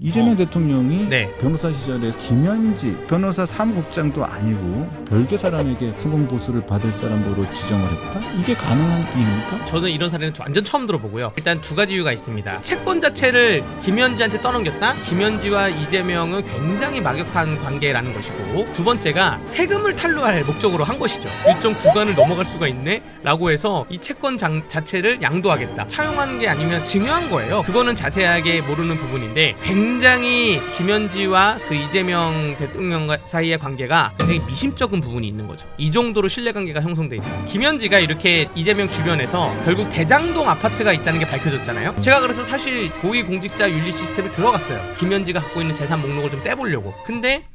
이재명 대통령이 네. 변호사 시절에 김현지 변호사 사무국장도 아니고 별개 사람에게 성공 보수를 받을 사람으로 지정을 했다? 이게 가능한 일입니까? 저는 이런 사례는 완전 처음 들어보고요. 일단 두 가지 이유가 있습니다. 채권 자체를 김현지한테 떠넘겼다? 김현지와 이재명은 굉장히 막역한 관계라는 것이고, 두 번째가 세금을 탈루할 목적으로 한 것이죠. 일정 구간을 넘어갈 수가 있네? 라고 해서 이 채권 자체를 양도하겠다. 차용한 게 아니면 증여한 거예요. 그거는 자세하게 모르는 부분인데, 굉장히 김현지와 그 이재명 대통령 사이의 관계가 굉장히 미심쩍은 부분이 있는 거죠. 이 정도로 신뢰관계가 형성돼 있다. 김현지가 이렇게 이재명 주변에서 결국 대장동 아파트가 있다는 게 밝혀졌잖아요. 제가 그래서 사실 고위공직자 윤리 시스템에 들어갔어요. 김현지가 갖고 있는 재산 목록을 좀 떼보려고. 근데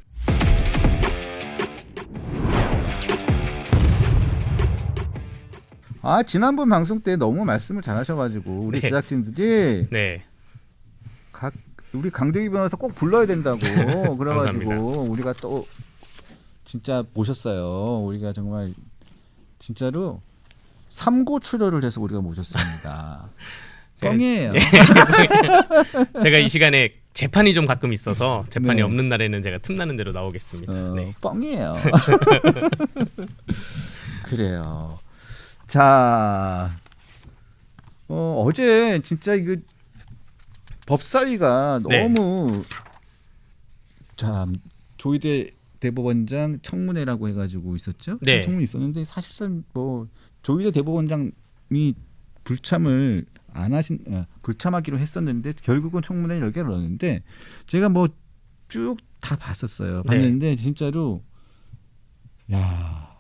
지난번 방송 때 너무 말씀을 잘하셔가지고 우리 네. 제작진들이 네. 우리 강대기 변호사 꼭 불러야 된다고 그래가지고 감사합니다. 우리가 또 진짜 모셨어요. 우리가 정말 진짜로 삼고초려를 해서 우리가 모셨습니다. 뻥이에요. 제가 이 시간에 재판이 좀 가끔 있어서 재판이 네. 없는 날에는 제가 틈나는 대로 나오겠습니다. 네. 뻥이에요. 그래요. 자, 어제 진짜 이거 법사위가 네. 너무 참 조희대 대법원장 청문회라고 해가지고 있었죠. 네. 청문회 있었는데 사실상 뭐 조희대 대법원장이 불참을 안 하신 불참하기로 했었는데 결국은 청문회 열게를 넣었는데 제가 뭐 쭉 다 봤었어요. 봤는데 진짜로 야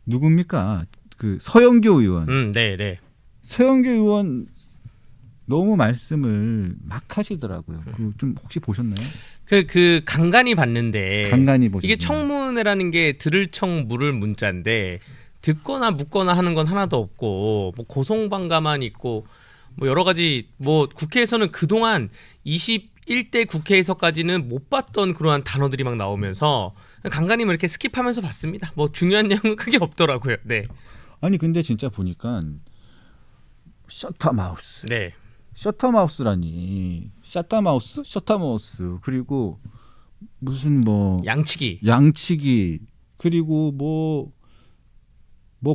누굽니까? 그 서영교 의원. 네. 서영교 의원 너무 말씀을 막 하시더라고요. 그 좀 혹시 보셨나요? 그 간간히 봤는데 간간히 보셨나요? 이게 청문회라는 게 들을 청 물을 문자인데 듣거나 묻거나 하는 건 하나도 없고 뭐 고성방가만 있고 뭐 여러 가지 뭐 국회에서는 그동안 21대 국회에서까지는 못 봤던 그러한 단어들이 막 나오면서 간간히 뭐 이렇게 스킵하면서 봤습니다. 뭐 중요한 내용은 크게 없더라고요. 네. 아니 근데 진짜 보니까 셔터마우스. 네. 셔터마우스라니. 셔터마우스 그리고 무슨 뭐 양치기 그리고 뭐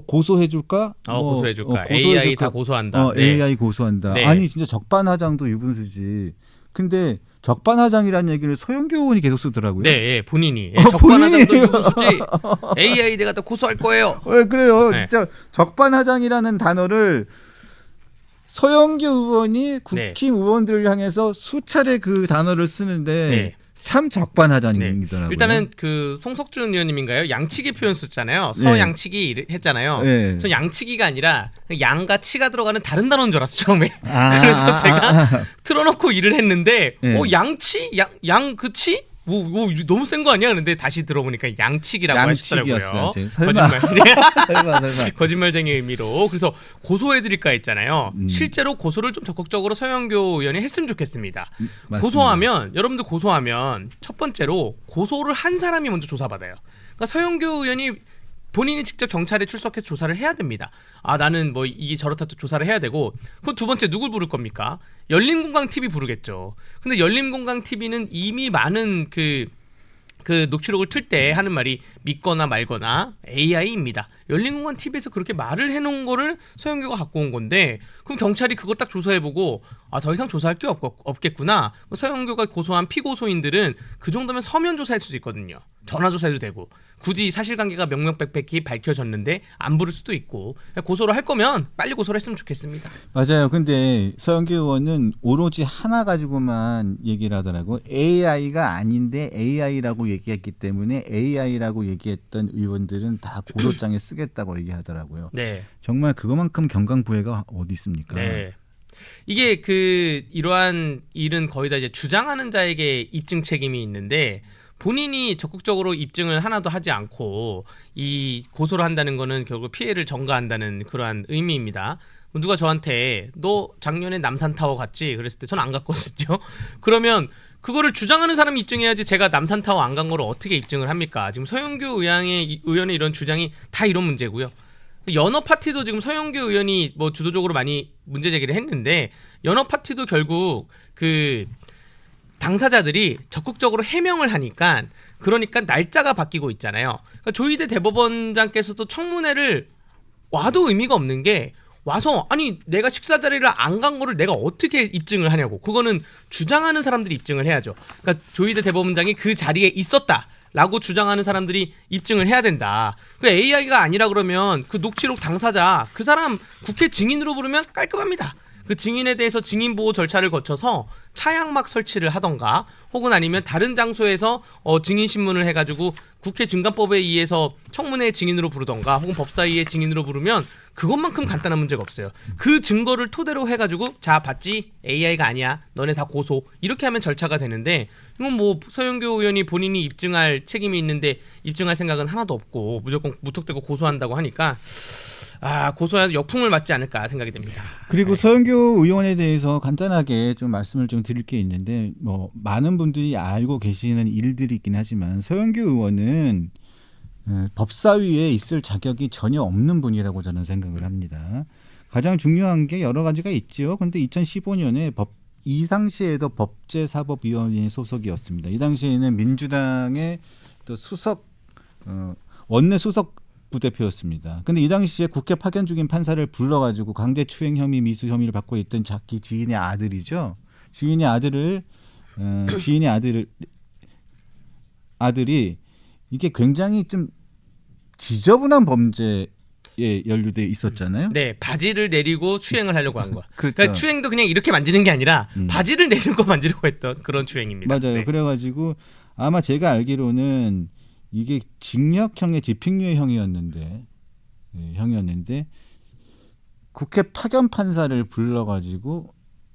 고소해줄까? 고소해줄까? AI 다 고소한다. 네. AI 고소한다. 네. 아니 진짜 적반하장도 유분수지. 근데 적반하장이라는 얘기를 소영교 의원이 계속 쓰더라고요. 네, 본인이 적반하장도 유분수지. AI 내가 다 고소할 거예요. 그래요. 네. 진짜 적반하장이라는 단어를 서영교 의원이 국힘 네. 의원들을 향해서 수차례 그 단어를 쓰는데 네. 참 적반하장이더라고요. 일단은 그 송석준 의원님인가요? 양치기 표현 썼잖아요. 서양치기 했잖아요. 네. 전 양치기가 아니라 양과 치가 들어가는 다른 단어인 줄 알았어 처음에. 그래서 제가 틀어놓고 일을 했는데 네. 양치? 양 그 치? 뭐 너무 센 거 아니야? 그런데 다시 들어보니까 양치기라고 하시더라고요. 설마. 거짓말. 설마. 거짓말쟁이 의미로. 그래서 고소해드릴까 했잖아요. 실제로 고소를 좀 적극적으로 서영교 의원이 했으면 좋겠습니다. 맞습니다. 고소하면 여러분들 고소하면 첫 번째로 고소를 한 사람이 먼저 조사받아요. 그러니까 서영교 의원이 본인이 직접 경찰에 출석해서 조사를 해야 됩니다. 나는 뭐 이게 저렇다 조사를 해야 되고. 그럼 두 번째 누굴 부를 겁니까? 열린공강TV 부르겠죠. 근데 열린공강TV는 이미 많은 그 녹취록을 틀 때 하는 말이 믿거나 말거나 AI입니다. 열린공강TV에서 그렇게 말을 해놓은 거를 서영교가 갖고 온 건데 그럼 경찰이 그거 딱 조사해보고 더 이상 조사할 게 없겠구나. 서영교가 고소한 피고소인들은 그 정도면 서면 조사할 수도 있거든요. 전화 조사해도 되고 굳이 사실관계가 명명백백히 밝혀졌는데 안 부를 수도 있고 고소를 할 거면 빨리 고소를 했으면 좋겠습니다. 맞아요. 근데 서영교 의원은 오로지 하나 가지고만 얘기를 하더라고. AI가 아닌데 AI라고 얘기했기 때문에 AI라고 얘기했던 의원들은 다 고소장에 쓰겠다고 얘기하더라고요. 네. 정말 그거만큼 경강부회가 어디 있습니까? 네. 이게 이러한 일은 거의 다 이제 주장하는 자에게 입증 책임이 있는데 본인이 적극적으로 입증을 하나도 하지 않고 이 고소를 한다는 거는 결국 피해를 전가한다는 그러한 의미입니다. 누가 저한테 너 작년에 남산타워 갔지? 그랬을 때 전 안 갔거든요. 그러면 그거를 주장하는 사람이 입증해야지 제가 남산타워 안 간 거를 어떻게 입증을 합니까? 지금 서영교 의원의 이런 주장이 다 이런 문제고요. 연어파티도 지금 서영교 의원이 뭐 주도적으로 많이 문제 제기를 했는데 연어파티도 결국 당사자들이 적극적으로 해명을 하니까 그러니까 날짜가 바뀌고 있잖아요. 그러니까 조희대 대법원장께서도 청문회를 와도 의미가 없는 게 와서 아니 내가 식사 자리를 안 간 거를 내가 어떻게 입증을 하냐고. 그거는 주장하는 사람들이 입증을 해야죠. 그러니까 조희대 대법원장이 그 자리에 있었다라고 주장하는 사람들이 입증을 해야 된다. 그 AI가 아니라 그러면 그 녹취록 당사자 그 사람 국회 증인으로 부르면 깔끔합니다. 그 증인에 대해서 증인 보호 절차를 거쳐서 차양막 설치를 하던가 혹은 아니면 다른 장소에서 증인 신문을 해가지고 국회 증감법에 의해서 청문회 증인으로 부르던가 혹은 법사위의 증인으로 부르면 그것만큼 간단한 문제가 없어요. 그 증거를 토대로 해가지고 자 봤지 AI가 아니야 너네 다 고소 이렇게 하면 절차가 되는데 이건 뭐 서영교 의원이 본인이 입증할 책임이 있는데 입증할 생각은 하나도 없고 무조건 무턱대고 고소한다고 하니까 고소해서 역풍을 맞지 않을까 생각이 됩니다. 그리고 서영교 의원에 대해서 간단하게 좀 말씀을 좀 드릴 게 있는데 뭐 많은 분들이 알고 계시는 일들이 있긴 하지만 서영교 의원은 법사위에 있을 자격이 전혀 없는 분이라고 저는 생각을 합니다. 가장 중요한 게 여러 가지가 있죠. 그런데 2015년에 이 당시에도 법제사법위원회 소속이었습니다. 이 당시에는 민주당의 또 수석 원내 수석 부대표였습니다. 근데 이 당시에 국회 파견 중인 판사를 불러가지고 강제추행 혐의 미수 혐의를 받고 있던 자기 지인의 아들이죠. 지인의 아들이 이게 굉장히 좀 지저분한 범죄에 연루돼 있었잖아요. 네, 바지를 내리고 추행을 하려고 한 거. 그렇죠. 그러니까 추행도 그냥 이렇게 만지는 게 아니라 바지를 내리고 만지려고 했던 그런 추행입니다. 맞아요. 네. 그래가지고 아마 제가 알기로는 이게 징역형의 집행유예 형이었는데 국회 파견 판사를 불러가지고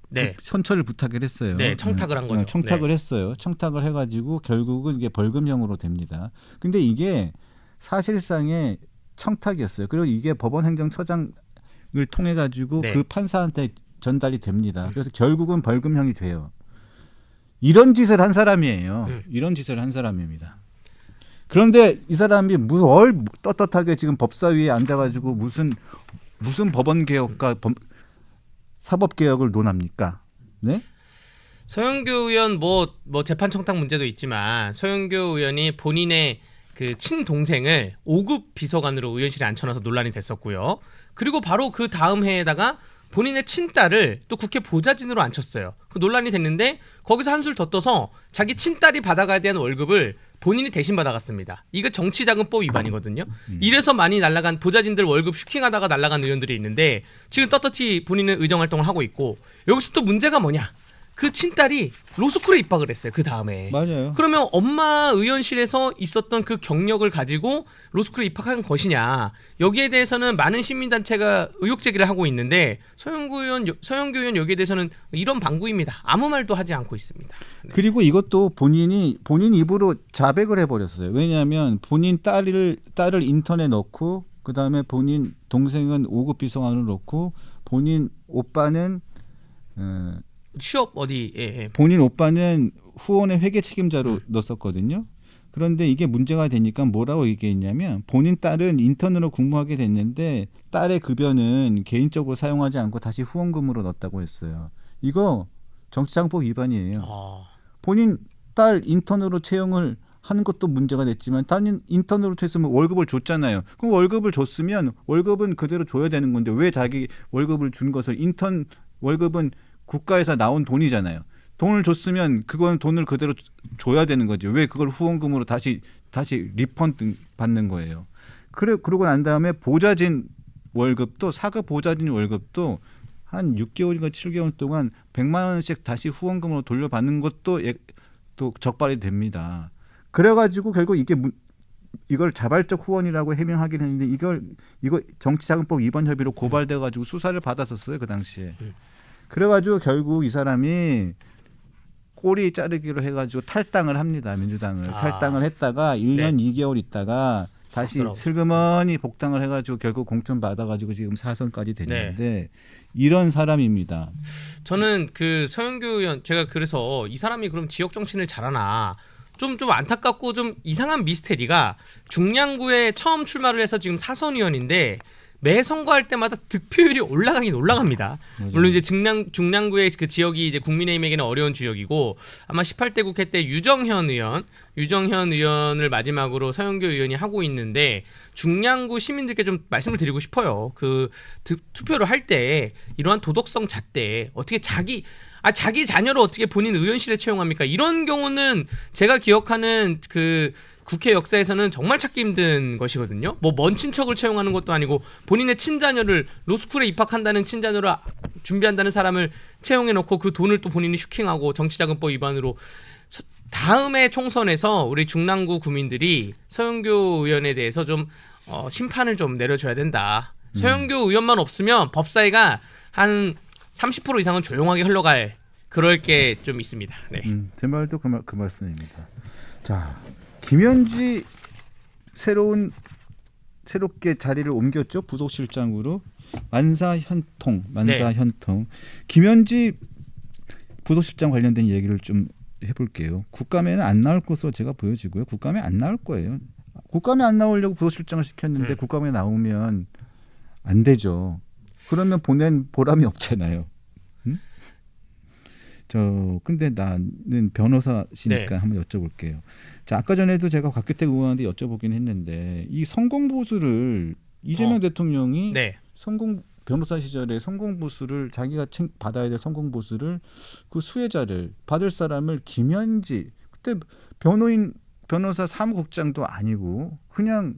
네. 선처를 부탁을 했어요. 네, 청탁을 한 거죠. 청탁을 했어요. 청탁을 해가지고 결국은 이게 벌금형으로 됩니다. 근데 이게 사실상의 청탁이었어요. 그리고 이게 법원행정처장을 통해 가지고 네. 그 판사한테 전달이 됩니다. 그래서 결국은 벌금형이 돼요. 이런 짓을 한 사람이에요. 이런 짓을 한 사람입니다. 그런데 이 사람이 뭘 떳떳하게 지금 법사위에 앉아가지고 무슨 법원 개혁과 사법 개혁을 논합니까? 네? 서영교 의원 뭐 재판 청탁 문제도 있지만 서영교 의원이 본인의 그 친동생을 5급 비서관으로 의원실에 앉혀놔서 논란이 됐었고요. 그리고 바로 그 다음 해에다가 본인의 친딸을 또 국회 보좌진으로 앉혔어요. 그 논란이 됐는데 거기서 한술 더 떠서 자기 친딸이 받아가야 되는 월급을 본인이 대신 받아갔습니다. 이거 정치자금법 위반이거든요. 이래서 많이 날아간 보좌진들 월급 슈킹하다가 날아간 의원들이 있는데 지금 떳떳이 본인은 의정활동을 하고 있고 여기서 또 문제가 뭐냐. 그 친딸이 로스쿨에 입학을 했어요. 그 다음에. 맞아요. 그러면 엄마 의원실에서 있었던 그 경력을 가지고 로스쿨에 입학한 것이냐. 여기에 대해서는 많은 시민단체가 의혹 제기를 하고 있는데 서영교 의원 여기에 대해서는 이런 방구입니다. 아무 말도 하지 않고 있습니다. 네. 그리고 이것도 본인 입으로 자백을 해버렸어요. 왜냐하면 본인 딸을 인턴에 넣고 그 다음에 본인 동생은 5급 비서관으로 넣고 본인 오빠는 취업 어디 본인 오빠는 후원의 회계 책임자로 넣었었거든요. 그런데 이게 문제가 되니까 뭐라고 얘기했냐면 본인 딸은 인턴으로 근무하게 됐는데 딸의 급여는 개인적으로 사용하지 않고 다시 후원금으로 넣었다고 했어요. 이거 정치자금법 위반이에요. 본인 딸 인턴으로 채용을 하는 것도 문제가 됐지만 딸 인턴으로 채용했으면 월급을 줬잖아요. 그럼 월급을 줬으면 월급은 그대로 줘야 되는 건데 왜 자기 월급을 준 것을 인턴 월급은 국가에서 나온 돈이잖아요. 돈을 줬으면 그건 돈을 그대로 줘야 되는 거죠. 왜 그걸 후원금으로 다시 리펀드 받는 거예요. 그러고 난 다음에 보좌진 월급도 사급 보좌진 월급도 한 6개월인가 7개월 동안 100만 원씩 다시 후원금으로 돌려받는 것도 또 적발이 됩니다. 그래가지고 결국 이걸 자발적 후원이라고 해명하긴 했는데 이거 정치자금법 위반 혐의로 고발돼가지고 수사를 받았었어요. 그 당시에. 그래가지고 결국 이 사람이 꼬리 자르기로 해가지고 탈당을 합니다. 민주당을. 탈당을 했다가 1년 2개월 있다가 다시 슬그머니 복당을 해가지고 결국 공천 받아가지고 지금 4선까지 됐는데 이런 사람입니다. 저는 그 서영교 의원 제가 그래서 이 사람이 그럼 지역 정치를 잘하나 좀 안타깝고 좀 이상한 미스테리가 중량구에 처음 출마를 해서 지금 4선 의원인데 매 선거할 때마다 득표율이 올라가긴 올라갑니다. 맞아요. 물론 이제 중랑구의 그 지역이 이제 국민의힘에게는 어려운 지역이고 아마 18대 국회 때 유정현 의원을 마지막으로 서영교 의원이 하고 있는데 중량구 시민들께 좀 말씀을 드리고 싶어요. 그 투표를 할 때 이러한 도덕성 잣대 어떻게 자기 자녀를 어떻게 본인 의원실에 채용합니까? 이런 경우는 제가 기억하는 그 국회 역사에서는 정말 찾기 힘든 것이거든요. 뭐 먼 친척을 채용하는 것도 아니고 본인의 친자녀를 로스쿨에 입학한다는 친자녀를 준비한다는 사람을 채용해놓고 그 돈을 또 본인이 슈킹하고 정치자금법 위반으로 다음에 총선에서 우리 중랑구 구민들이 서영교 의원에 대해서 좀 심판을 좀 내려줘야 된다. 서영교 의원만 없으면 법사위가 한 30% 이상은 조용하게 흘러갈 그럴 게 좀 있습니다. 네. 제 말도 그 말씀입니다. 자, 김현지 새롭게 자리를 옮겼죠. 부속실장으로 만사현통. 김현지 부속실장 관련된 얘기를 좀 해볼게요. 국감에는 안 나올 것으로 제가 보여지고요. 국감에 안 나올 거예요. 국감에 안 나오려고 부속실장을 시켰는데 국감에 나오면 안 되죠. 그러면 보낸 보람이 없잖아요. 근데 나는 변호사시니까 네. 한번 여쭤볼게요. 자, 아까 전에도 제가 곽규택 의원한테 여쭤보긴 했는데 이 성공보수를 이재명 대통령이 네. 변호사 시절에 성공보수를 자기가 받아야 될 성공보수를 그 수혜자를 받을 사람을 김현지 그때 변호사 사무국장도 아니고 그냥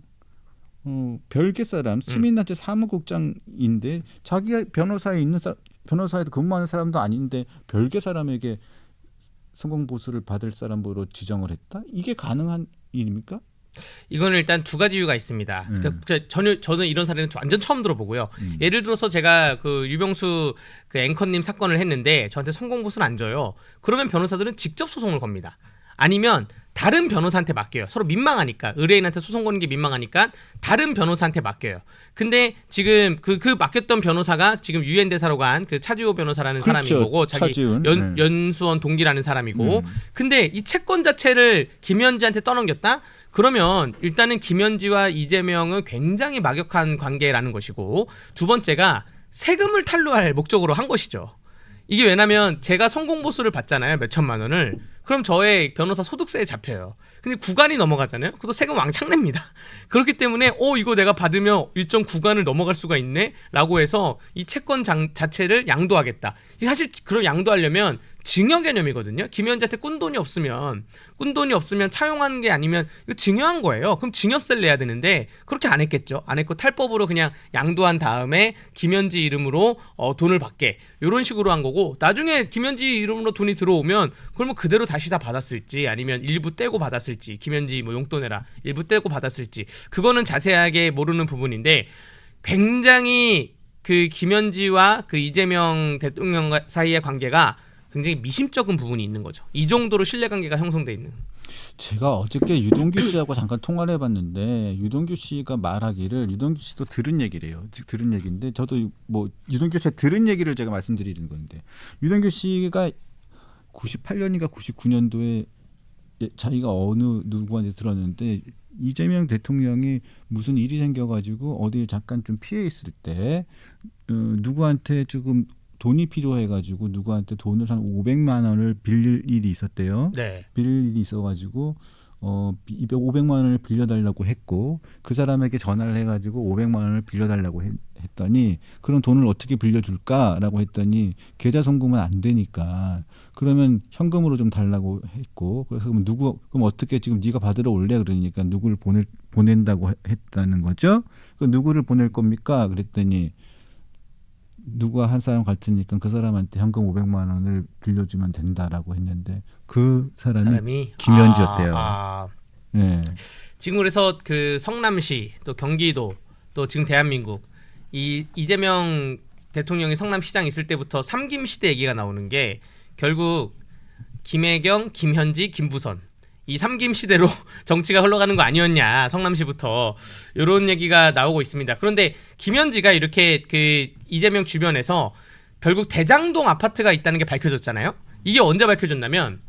별개 사람 시민단체 사무국장인데 자기가 변호사에도 근무하는 사람도 아닌데 별개 사람에게 성공보수를 받을 사람으로 지정을 했다? 이게 가능한 일입니까? 이거는 일단 두 가지 이유가 있습니다. 그러니까 저는 이런 사례는 완전 처음 들어보고요. 예를 들어서 제가 그 유병수 그 앵커님 사건을 했는데 저한테 성공보수는 안 줘요. 그러면 변호사들은 직접 소송을 겁니다. 아니면 다른 변호사한테 맡겨요. 서로 민망하니까 의뢰인한테 소송 거는 게 민망하니까 다른 변호사한테 맡겨요. 근데 지금 그 맡겼던 변호사가 지금 유엔 대사로 간 그 차지호 변호사라는 그렇죠. 사람인 거고 자기 차지훈. 연수원 동기라는 사람이고 근데 이 채권 자체를 김현지한테 떠넘겼다? 그러면 일단은 김현지와 이재명은 굉장히 막역한 관계라는 것이고 두 번째가 세금을 탈루할 목적으로 한 것이죠. 이게 왜냐면 제가 성공보수를 받잖아요. 몇 천만 원을. 그럼 저의 변호사 소득세에 잡혀요. 근데 구간이 넘어가잖아요. 그것도 세금 왕창 냅니다. 그렇기 때문에 이거 내가 받으면 일정 구간을 넘어갈 수가 있네 라고 해서 이 채권 자체를 양도하겠다. 사실 그걸 양도하려면 증여 개념이거든요. 김현지한테 꾼돈이 없으면 차용한 게 아니면 이거 증여한 거예요. 그럼 증여세를 내야 되는데 그렇게 안 했겠죠. 안 했고 탈법으로 그냥 양도한 다음에 김현지 이름으로 돈을 받게 이런 식으로 한 거고 나중에 김현지 이름으로 돈이 들어오면 그러면 그대로 다시 다 받았을지 아니면 일부 떼고 받았을지 김현지 뭐 용돈 내라 일부 떼고 받았을지 그거는 자세하게 모르는 부분인데 굉장히 그 김현지와 그 이재명 대통령 사이의 관계가 굉장히 미심쩍은 부분이 있는 거죠. 이 정도로 신뢰관계가 형성돼 있는. 제가 어저께 유동규 씨하고 잠깐 통화를 해봤는데 유동규 씨가 말하기를 유동규 씨도 들은 얘기래요. 들은 얘기인데 저도 뭐 유동규 씨가 들은 얘기를 제가 말씀드리는 건데 유동규 씨가 98년인가 99년도에 자기가 어느 누구한테 들었는데 이재명 대통령이 무슨 일이 생겨가지고 어디 잠깐 좀 피해 있을 때 누구한테 조금 돈이 필요해가지고 누구한테 돈을 한 500만 원을 빌릴 일이 있었대요. 네. 빌릴 일이 있어가지고 500만 원을 빌려달라고 했고 그 사람에게 전화를 해가지고 500만 원을 빌려달라고 했더니 그럼 돈을 어떻게 빌려줄까라고 했더니 계좌 송금은 안 되니까 그러면 현금으로 좀 달라고 했고 그래서 그럼 어떻게 지금 네가 받으러 올래 그러니까 누구를 보낸다고 했다는 거죠. 그 누구를 보낼 겁니까? 그랬더니 누가 한 사람 갈 테니까 그 사람한테 현금 500만 원을 빌려주면 된다라고 했는데 그 사람이 김현지였대요. 네. 지금 그래서 그 성남시 또 경기도 또 지금 대한민국 이재명 대통령이 성남시장 있을 때부터 삼김 시대 얘기가 나오는 게 결국 김혜경, 김현지, 김부선 이 삼김 시대로 정치가 흘러가는 거 아니었냐 성남시부터 이런 얘기가 나오고 있습니다. 그런데 김현지가 이렇게 그 이재명 주변에서 결국 대장동 아파트가 있다는 게 밝혀졌잖아요. 이게 언제 밝혀졌냐면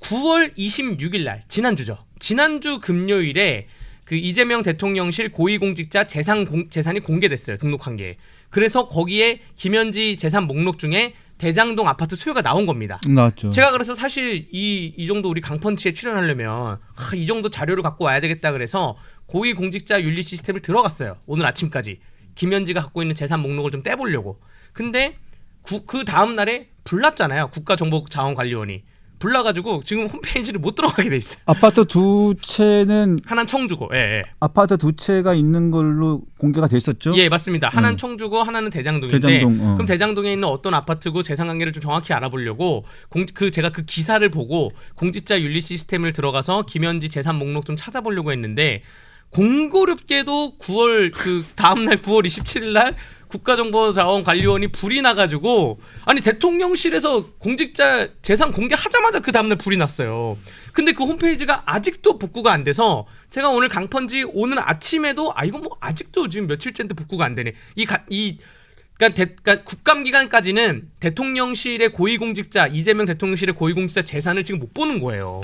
9월 26일 날 지난주 금요일에 그 이재명 대통령실 고위공직자 재산이 공개됐어요. 등록한 게. 그래서 거기에 김현지 재산 목록 중에 대장동 아파트 수요가 나온 겁니다. 나왔죠. 제가 그래서 사실 이 정도 우리 강펀치에 출연하려면 이 정도 자료를 갖고 와야 되겠다 그래서 고위공직자 윤리 시스템을 들어갔어요. 오늘 아침까지. 김현지가 갖고 있는 재산 목록을 좀 떼보려고. 근데 그 다음 날에 불났잖아요. 국가정보자원관리원이. 불나가지고 지금 홈페이지를 못 들어가게 돼 있어요. 아파트 두 채는 하나는 청주고, 예. 아파트 두 채가 있는 걸로 공개가 됐었죠? 예, 맞습니다. 하나는 청주고 하나는 대장동인데, 대장동, 그럼 대장동에 있는 어떤 아파트고 재산관계를 좀 정확히 알아보려고 제가 그 기사를 보고 공직자 윤리 시스템을 들어가서 김현지 재산 목록 좀 찾아보려고 했는데 공교롭게도 그 다음날 9월 27일 날 국가정보자원관리원이 불이 나가지고 아니 대통령실에서 공직자 재산 공개하자마자 그 다음날 불이 났어요. 근데 그 홈페이지가 아직도 복구가 안 돼서 제가 오늘 강펀지 오늘 아침에도 이거 뭐 아직도 지금 며칠째인데 복구가 안 되네. 그러니까 국감 기간까지는 대통령실의 고위공직자 이재명 대통령실의 고위공직자 재산을 지금 못 보는 거예요.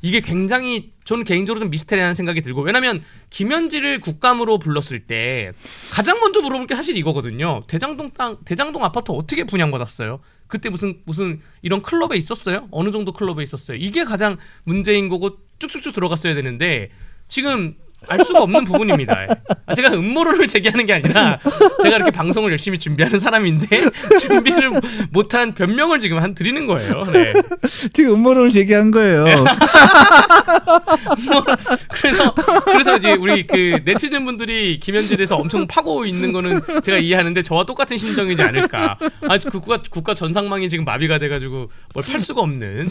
이게 굉장히 저는 개인적으로 좀 미스테리하는 생각이 들고 왜냐면 김현지를 국감으로 불렀을 때 가장 먼저 물어볼 게 사실 이거거든요. 대장동 아파트 어떻게 분양받았어요? 그때 무슨 이런 클럽에 있었어요? 어느 정도 클럽에 있었어요? 이게 가장 문제인 거고 쭉쭉쭉 들어갔어야 되는데 지금 알 수가 없는 부분입니다. 제가 음모론을 제기하는 게 아니라 제가 이렇게 방송을 열심히 준비하는 사람인데 준비를 못한 변명을 지금 드리는 거예요. 네. 지금 음모론을 제기한 거예요. 그래서 이제 우리 그 네티즌 분들이 김현지에 대해서 엄청 파고 있는 거는 제가 이해하는데 저와 똑같은 심정이지 않을까. 국가 전상망이 지금 마비가 돼가지고 뭘 팔 수가 없는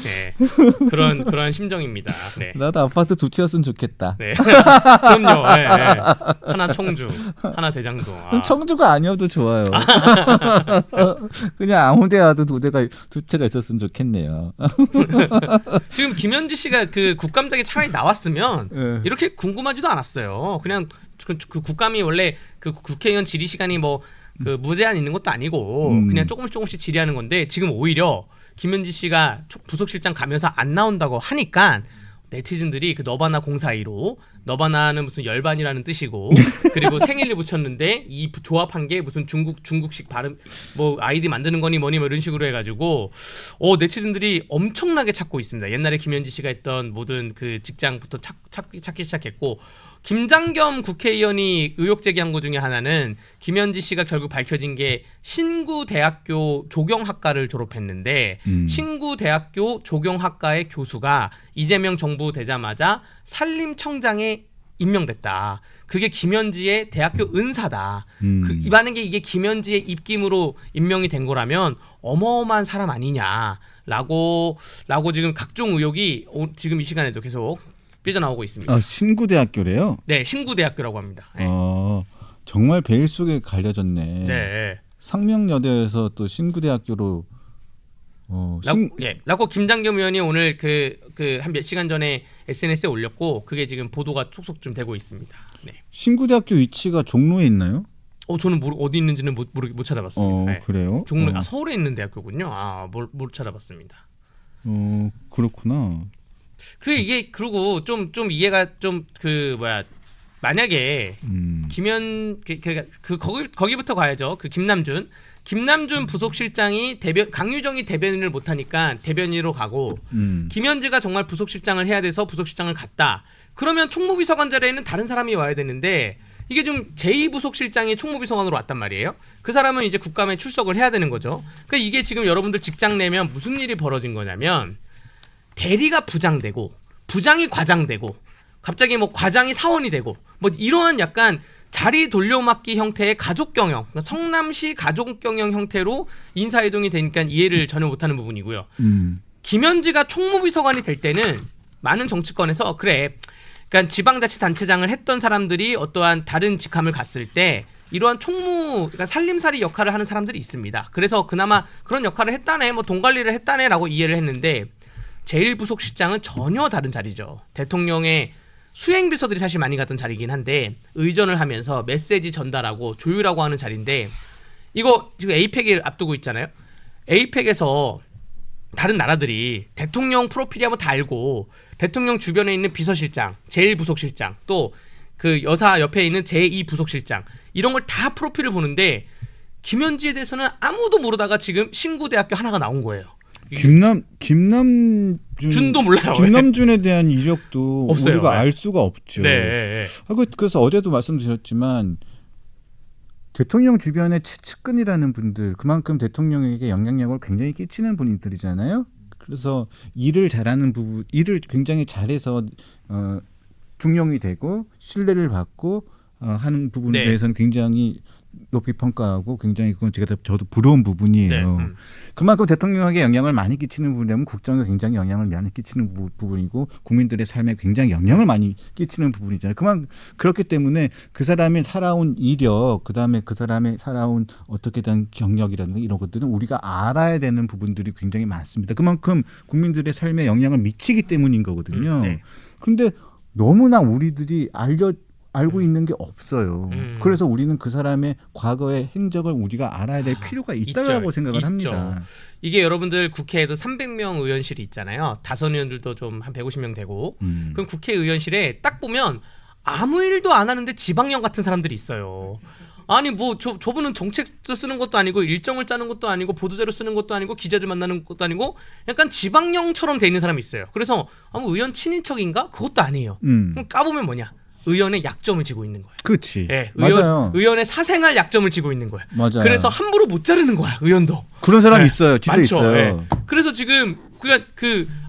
그런 심정입니다. 네. 나도 아파트 두 채였으면 좋겠다. 네. 그럼요. 예. 하나 청주, 하나 대장동. 청주가 아니어도 좋아요. 그냥 아무데 와도 두 채가 있었으면 좋겠네요. 지금 김현지 씨가 그 국감장에 차라리 나왔으면 네. 이렇게 궁금하지도 않았어요. 그냥 그 국감이 원래 그 국회의원 질의 시간이 뭐 그 무제한 있는 것도 아니고 그냥 조금씩 질의하는 건데 지금 오히려 김현지 씨가 부속실장 가면서 안 나온다고 하니까 네티즌들이 그 너바나 042로 너바나는 무슨 열반이라는 뜻이고 그리고 생일을 붙였는데 이 조합한 게 무슨 중국식 발음 뭐 아이디 만드는 거니 뭐니 뭐 이런 식으로 해가지고 네티즌들이 엄청나게 찾고 있습니다. 옛날에 김현지 씨가 했던 모든 그 직장부터 찾기 시작했고 김장겸 국회의원이 의혹 제기한 것 중에 하나는 김현지 씨가 결국 밝혀진 게 신구대학교 조경학과를 졸업했는데 신구대학교 조경학과의 교수가 이재명 정부 되자마자 산림청장에 임명됐다. 그게 김현지의 대학교 은사다. 만약에 이게 김현지의 입김으로 임명이 된 거라면 어마어마한 사람 아니냐라고 지금 각종 의혹이 지금 이 시간에도 계속 삐져나오고 있습니다. 신구대학교래요? 네, 신구대학교라고 합니다. 네. 정말 베일 속에 갈려졌네. 네. 상명여대에서 또 신구대학교로 라고 김장겸 의원이 오늘 한 몇 시간 전에 SNS에 올렸고 그게 지금 보도가 속속 좀 되고 있습니다. 네. 신구대학교 위치가 종로에 있나요? 저는 어디 있는지는 못 찾아봤습니다. 네. 그래요? 종로 서울에 있는 대학교군요. 못 찾아봤습니다. 그렇구나. 그리고 좀 이해가 좀 만약에 거기부터 가야죠. 그 김남준 부속실장이 강유정이 대변인을 못하니까 대변인으로 가고 김현지가 정말 부속실장을 해야 돼서 부속실장을 갔다. 그러면 총무비서관 자리에는 다른 사람이 와야 되는데 이게 좀 제2부속실장이 총무비서관으로 왔단 말이에요. 그 사람은 이제 국감에 출석을 해야 되는 거죠. 그러니까 이게 지금 여러분들 직장 내면 무슨 일이 벌어진 거냐면 대리가 부장되고 부장이 과장되고 갑자기 뭐 과장이 사원이 되고 뭐 이러한 약간 자리 돌려막기 형태의 가족 경영, 그러니까 성남시 가족 경영 형태로 인사이동이 되니까 이해를 전혀 못하는 부분이고요. 김현지가 총무비서관이 될 때는 많은 정치권에서 그러니까 지방자치단체장을 했던 사람들이 어떠한 다른 직함을 갔을 때 이러한 그러니까 살림살이 역할을 하는 사람들이 있습니다. 그래서 그나마 그런 역할을 했다네, 뭐 돈 관리를 했다네라고 이해를 했는데 제1부속실장은 전혀 다른 자리죠. 대통령의 수행비서들이 사실 많이 갔던 자리긴 한데 의전을 하면서 메시지 전달하고 조율하고 하는 자리인데 이거 지금 에이펙을 앞두고 있잖아요. 에이펙에서 다른 나라들이 대통령 프로필이 한번 다 알고 대통령 주변에 있는 비서실장, 제1부속실장 또 그 여사 옆에 있는 제2 부속실장 이런 걸 다 프로필을 보는데 김현지에 대해서는 아무도 모르다가 지금 신구대학교 하나가 나온 거예요. 김남준도 몰라요. 김남준에 대한 이력도 없어요. 우리가 네. 알 수가 없죠. 네. 그래서 어제도 말씀드렸지만 대통령 주변의 최측근이라는 분들 그만큼 대통령에게 영향력을 굉장히 끼치는 분들이잖아요. 그래서 일을 잘하는 부분, 일을 굉장히 잘해서 중용이 되고 신뢰를 받고 하는 부분에 네. 대해서는 굉장히 높이 평가하고 굉장히 그건 저도 부러운 부분이에요. 네. 그만큼 대통령에게 영향을 많이 끼치는 부분이라면 국정에 굉장히 영향을 많이 끼치는 부분이고 국민들의 삶에 굉장히 영향을 많이 끼치는 부분이잖아요. 그렇기 때문에 그 사람이 살아온 이력, 그다음에 그 사람의 살아온 어떻게 된 경력이라든가 이런 것들은 우리가 알아야 되는 부분들이 굉장히 많습니다. 그만큼 국민들의 삶에 영향을 미치기 때문인 거거든요. 네. 그런데 너무나 우리들이 알고 있는 게 없어요. 그래서 우리는 그 사람의 과거의 행적을 우리가 알아야 될 필요가 있다라고 생각을 합니다. 이게 여러분들 국회에도 300명 의원실이 있잖아요. 다선 의원들도 좀 한 150명 되고 그럼 국회의원실에 딱 보면 아무 일도 안 하는데 지방령 같은 사람들이 있어요. 아니 뭐 저분은 정책도 쓰는 것도 아니고 일정을 짜는 것도 아니고 보도자료 쓰는 것도 아니고 기자들 만나는 것도 아니고 약간 지방령처럼 돼 있는 사람이 있어요. 그래서 아무 의원 친인척인가? 그것도 아니에요. 그럼 까보면 뭐냐? 의원의 약점을 지고 있는 거예요. 그렇지. 네, 맞아요. 의원의 사생활 약점을 지고 있는 거예요. 맞아요. 그래서 함부로 못 자르는 거야, 의원도. 그런 사람이 네, 있어요. 진짜 많죠. 있어요. 네. 그래서 지금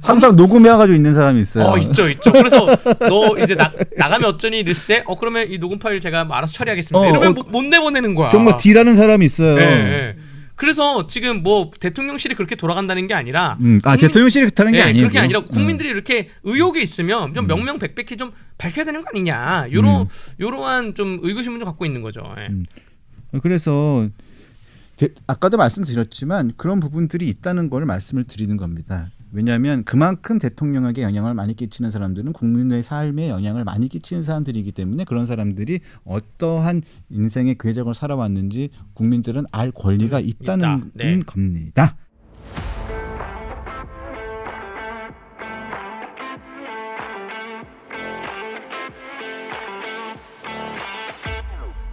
항상 녹음해가지고 있는 사람이 있어요. 있죠. 그래서 너 이제 나가면 어쩌니 이랬을 때, 그러면 이 녹음 파일 제가 알아서 처리하겠습니다. 이러면 못 내보내는 거야. 정말 D라는 사람이 있어요. 네. 그래서 지금 뭐 대통령실이 그렇게 돌아간다는 게 아니라 대통령실이 그렇다는 게 아니에요. 그렇게 아니라 국민들이 이렇게 의혹이 있으면 좀 명명백백히 좀 밝혀야 되는 거 아니냐 요러한 좀 의구심을 좀 갖고 있는 거죠. 예. 그래서 아까도 말씀드렸지만 그런 부분들이 있다는 걸 말씀을 드리는 겁니다. 왜냐하면 그만큼 대통령에게 영향을 많이 끼치는 사람들은 국민의 삶에 영향을 많이 끼치는 사람들이기 때문에 그런 사람들이 어떠한 인생의 궤적을 살아왔는지 국민들은 알 권리가 있다는 네. 겁니다.